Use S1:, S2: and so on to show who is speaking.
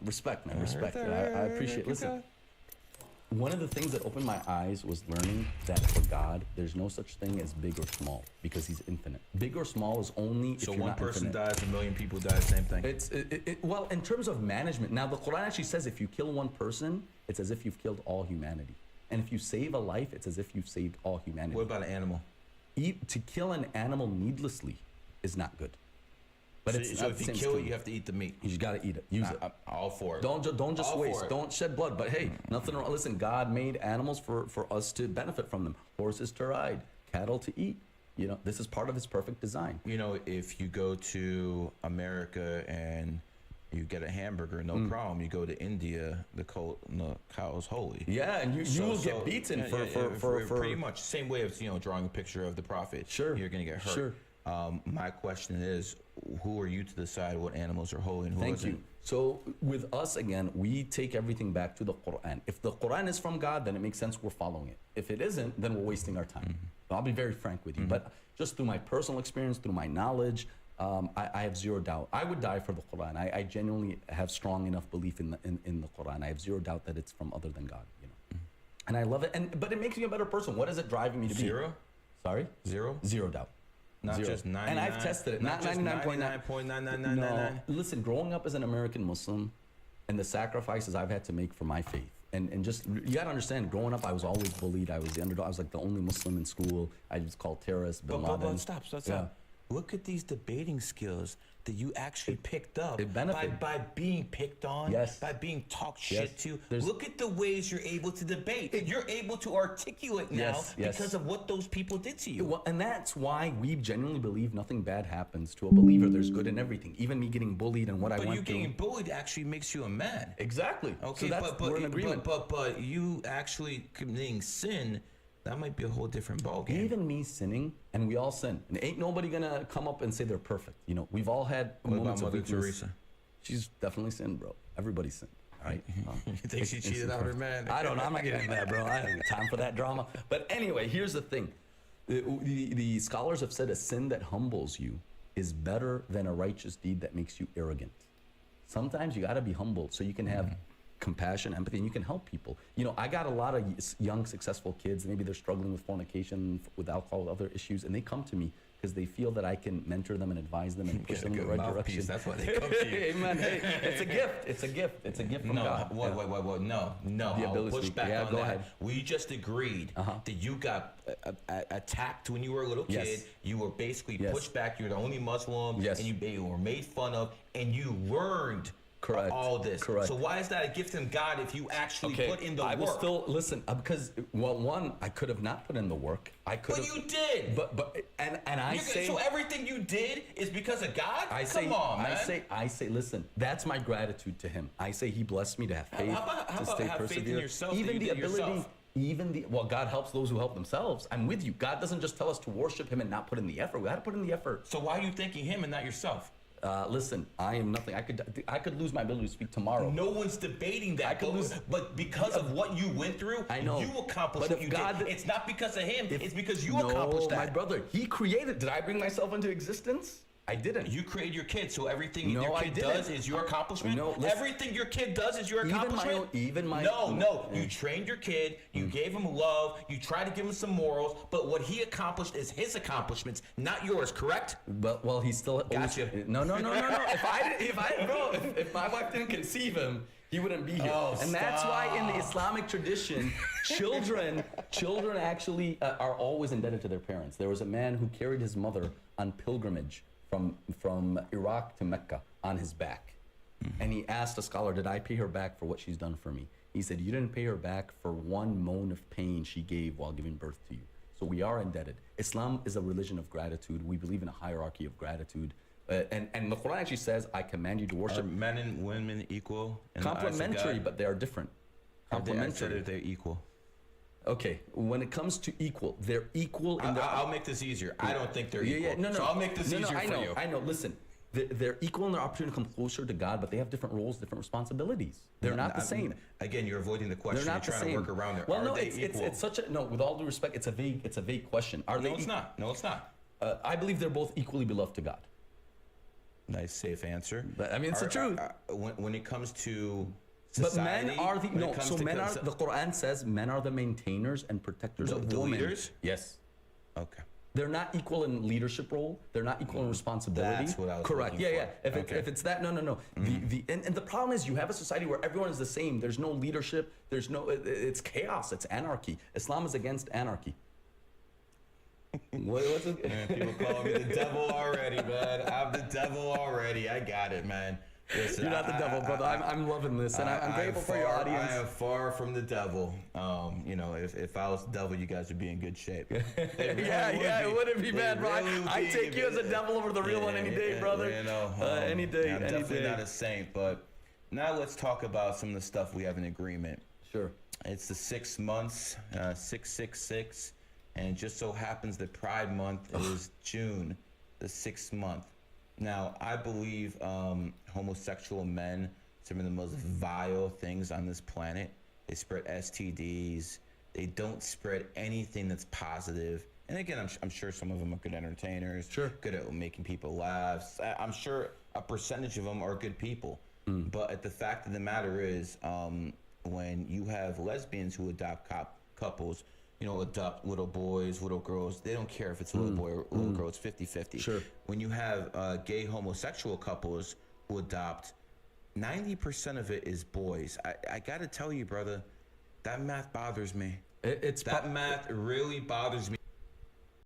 S1: respect, man, respect. I appreciate. Listen, one of the things that opened my eyes was learning that for God, there's no such thing as big or small because He's infinite. Big or small is only if you're not infinite. So one person dies, a million people die, same thing. Well, in terms of management, now the Quran actually says if you kill one person, it's as if you've killed all humanity. And if you save a life, it's as if you've saved all humanity.
S2: What about an animal?
S1: To kill an animal needlessly is not good. But
S2: so if you kill it, you have to eat the meat.
S1: You just gotta eat it. Use it.
S2: All for it.
S1: Don't just waste. Don't shed blood. But hey, nothing wrong. Listen, God made animals for us to benefit from them. Horses to ride, cattle to eat. You know, this is part of His perfect design.
S2: You know, if you go to America and you get a hamburger, no problem. You go to India, the cow is holy.
S1: Yeah, and you will get beaten for
S2: pretty much same way of drawing a picture of the prophet.
S1: Sure,
S2: you're gonna get hurt.
S1: Sure.
S2: My question is, who are you to decide what animals are holy and who
S1: isn't?
S2: Thank you.
S1: So with us, again, we take everything back to the Quran. If the Quran is from God, then it makes sense we're following it. If it isn't, then we're wasting our time. I'll be very frank with you. But just through my personal experience, through my knowledge, I have zero doubt. I would die for the Quran. I genuinely have strong enough belief in the Quran. I have zero doubt that it's from other than God. And I love it. But it makes me a better person. What is it driving me to be?
S2: Zero?
S1: Sorry?
S2: Zero?
S1: Zero doubt.
S2: Not
S1: Zero.
S2: Just 99.
S1: And I've tested it.
S2: Not 99.999999.
S1: No. Listen, growing up as an American Muslim and the sacrifices I've had to make for my faith, and just, you gotta understand, growing up, I was always bullied. I was the underdog. I was like the only Muslim in school. I was called terrorist, bin Laden.
S2: But stop. Look at these debating skills that you actually picked up by being picked on, by being talked shit to. Look at the ways you're able to debate. You're able to articulate now because of what those people did to you.
S1: Well, and that's why we genuinely believe nothing bad happens to a believer. There's good in everything. Even me getting bullied and what I went through.
S2: But you getting bullied actually makes you a man.
S1: Exactly.
S2: Okay,
S1: so we're in agreement.
S2: But you actually committing sin, that might be a whole different ballgame.
S1: Even me sinning, and we all sin. And ain't nobody gonna come up and say they're perfect. We've all had moments of weakness. Teresa? She's definitely sinned, bro. Everybody sinned, right?
S2: You think she cheated on her man?
S1: I don't know. I'm not getting into that, bro. I don't have time for that drama. But anyway, here's the thing. The scholars have said a sin that humbles you is better than a righteous deed that makes you arrogant. Sometimes you gotta be humble so you can have compassion, empathy, and you can help people. I got a lot of young, successful kids. Maybe they're struggling with fornication, with alcohol, other issues, and they come to me because they feel that I can mentor them and advise them and push them in the right direction.
S2: That's why they come to you.
S1: Amen. Hey, it's a gift. It's a gift. It's a gift from God.
S2: Wait. No. I'll push back on
S1: go
S2: that.
S1: Ahead.
S2: We just agreed that you got attacked when you were a little kid.
S1: Yes.
S2: You were basically pushed back. You were the only Muslim.
S1: Yes.
S2: And you were made fun of, and you learned all this.
S1: Correct.
S2: So why is that a gift from God if you actually put in the work?
S1: I will still listen because one, I could have not put in the work. I could.
S2: But you did.
S1: But I say.
S2: So everything you did is because of God.
S1: Come on, man. I say. Listen, that's my gratitude to Him. I say He blessed me to have faith,
S2: how
S1: to stay
S2: have faith in yourself,
S1: even the ability.
S2: Yourself?
S1: God helps those who help themselves. I'm with you. God doesn't just tell us to worship Him and not put in the effort. We got to put in the effort.
S2: So why are you thanking Him and not yourself?
S1: Listen, I am nothing. I could lose my ability to speak tomorrow.
S2: No one's debating that. But because of what you went through,
S1: I know.
S2: You accomplished what you did. It's not because of Him. It's because you accomplished that.
S1: My brother, He created. Did I bring myself into existence? I didn't.
S2: You created your kid, so everything your kid does is your accomplishment?
S1: No,
S2: everything your kid does is your accomplishment? No. You trained your kid, you gave him love, you tried to give him some morals, but what he accomplished is his accomplishments, not yours, correct?
S1: But, well, he's still...
S2: Gotcha.
S1: No. If my wife didn't conceive him, he wouldn't be here. And that's why in the Islamic tradition, children actually are always indebted to their parents. There was a man who carried his mother on pilgrimage from Iraq to Mecca on his back. And he asked a scholar, did I pay her back for what she's done for me? He said, you didn't pay her back for one moan of pain she gave while giving birth to you. So we are indebted. Islam is a religion of gratitude. We believe in a hierarchy of gratitude. And the Quran actually says, I command you to worship.
S2: Are men and women equal?
S1: Complementary, but they are different.
S2: Complementary. They're equal.
S1: Okay, when it comes to equal, they're equal in
S2: I'll make this easier. I don't think they're equal.
S1: No.
S2: So I'll make this easier for you.
S1: I know. Listen, they're equal in their opportunity to come closer to God, but they have different roles, different responsibilities. They're not the same.
S2: Again, you're avoiding the question.
S1: They're not
S2: you're trying to work around it.
S1: Well, no, it's such a with all due respect, it's a vague question.
S2: No, it's not.
S1: I believe they're both equally beloved to God.
S2: Nice, safe answer.
S1: But I mean, it's the truth.
S2: When it comes to society,
S1: but men are the the Quran says men are the maintainers and protectors of
S2: the
S1: women.
S2: Leaders?
S1: Yes.
S2: Okay.
S1: They're not equal in leadership role. They're not equal in responsibility.
S2: That's what I was
S1: correct.
S2: looking
S1: Yeah,
S2: for.
S1: If it's that, no. And the problem is you have a society where everyone is the same. There's no leadership. There's no. It's chaos. It's anarchy. Islam is against anarchy. What's it?
S2: Man, people call me the devil already, man. I'm the devil already. I got it, man. Listen,
S1: you're not the devil, brother. I'm loving this, and I'm grateful for your audience.
S2: I am far from the devil. You know, if I was the devil, you guys would be in good shape.
S1: It wouldn't be bad, bro. I take you as a devil over the real one any day, brother.
S2: You know,
S1: any day.
S2: I'm definitely not a saint, but now let's talk about some of the stuff we have in agreement.
S1: Sure.
S2: It's the 6 months, 666. And it just so happens that Pride Month is June, the 6th month. Now, I believe homosexual men, some of the most vile things on this planet. They spread STDs. They don't spread anything that's positive. And again, I'm sure some of them are good entertainers, good at making people laugh. I'm sure a percentage of them are good people. But the fact of the matter is, when you have lesbians who adopt couples, you know, adopt little boys, little girls. They don't care if it's a little boy or little girl. It's 50-50.
S1: Sure.
S2: When you have gay homosexual couples who adopt, 90% of it is boys. I got to tell you, brother, that math bothers me. That math really bothers me.